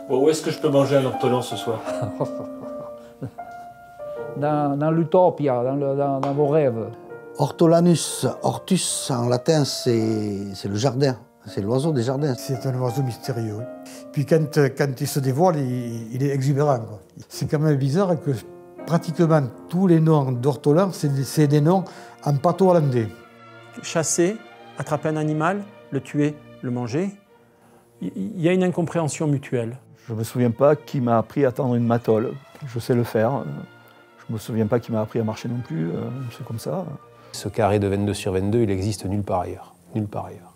Bon, où est-ce que je peux manger un ortolan ce soir? Dans l'utopia, dans vos rêves. Ortolanus, ortus en latin, c'est le jardin, c'est l'oiseau des jardins. C'est un oiseau mystérieux. Oui. Puis quand il se dévoile, il est exubérant. C'est quand même bizarre que pratiquement tous les noms d'ortolans, c'est des noms en patois hollandais. Chasser, attraper un animal, le tuer, le manger, il y a une incompréhension mutuelle. Je ne me souviens pas qui m'a appris à tendre une matole. Je sais le faire. Je ne me souviens pas qui m'a appris à marcher non plus. C'est comme ça. Ce carré de 22 sur 22, il existe nulle part ailleurs. Nulle part ailleurs.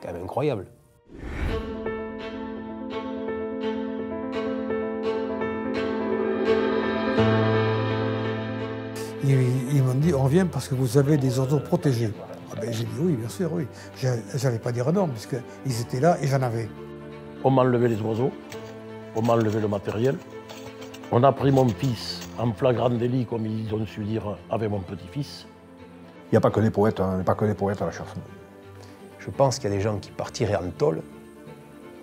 C'est quand même incroyable. Ils m'ont dit, on vient parce que vous avez des oiseaux protégés. Ah ben, j'ai dit oui, bien sûr, oui. J'allais pas dire non, puisqu'ils étaient là et j'en avais. On m'a enlevé les oiseaux, on m'a enlevé le matériel. On a pris mon fils en flagrant délit, comme ils ont su dire, avec mon petit-fils. Il n'y a pas que des poètes, hein, pas que des poètes à la chasse. Je pense qu'il y a des gens qui partiraient en tôle,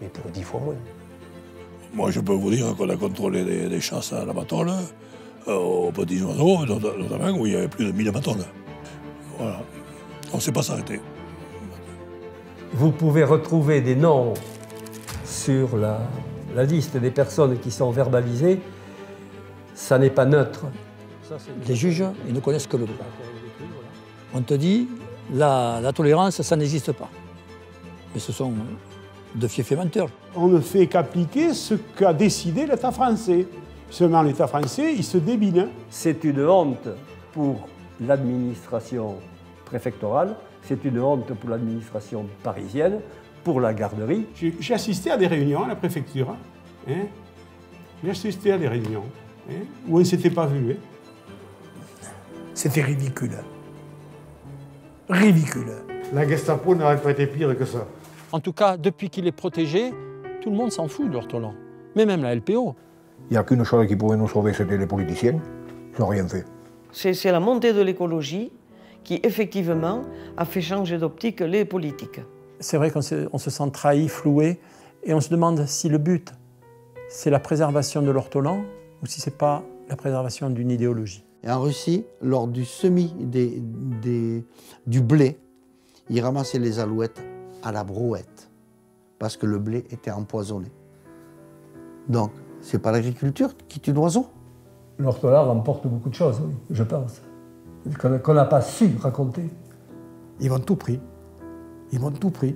mais pour 10 fois moins. Moi, je peux vous dire qu'on a contrôlé des chasses à la matole, aux petits oiseaux, notamment où il y avait plus de 1000 matoles. Voilà. On ne s'est pas s'arrêter. Vous pouvez retrouver des noms sur la liste des personnes qui sont verbalisées. Ça n'est pas neutre. Les juges, ils ne connaissent que le droit. On te dit, la tolérance, ça n'existe pas. Mais ce sont de fiefs menteurs. On ne fait qu'appliquer ce qu'a décidé l'État français. Seulement l'État français, il se débine. C'est une honte pour l'administration préfectorale, c'est une honte pour l'administration parisienne, pour la garderie. J'ai assisté à des réunions à la préfecture. Hein. J'ai assisté à des réunions où on ne s'était pas vu. C'était ridicule. Ridicule. La Gestapo n'aurait pas été pire que ça. En tout cas, depuis qu'il est protégé, tout le monde s'en fout de l'ortolan, mais même la LPO. Il n'y a qu'une chose qui pouvait nous sauver, c'était les politiciens. Ils n'ont rien fait. C'est la montée de l'écologie qui, effectivement, a fait changer d'optique les politiques. C'est vrai qu'on se sent trahi, floué, et on se demande si le but, c'est la préservation de l'ortolan ou si ce n'est pas la préservation d'une idéologie. Et en Russie, lors du semis du blé, ils ramassaient les alouettes à la brouette parce que le blé était empoisonné. Donc, c'est pas l'agriculture qui tue l'oiseau. L'ortolan remporte beaucoup de choses, oui, je pense, qu'on n'a pas su raconter. Ils m'ont tout pris. Ils m'ont tout pris.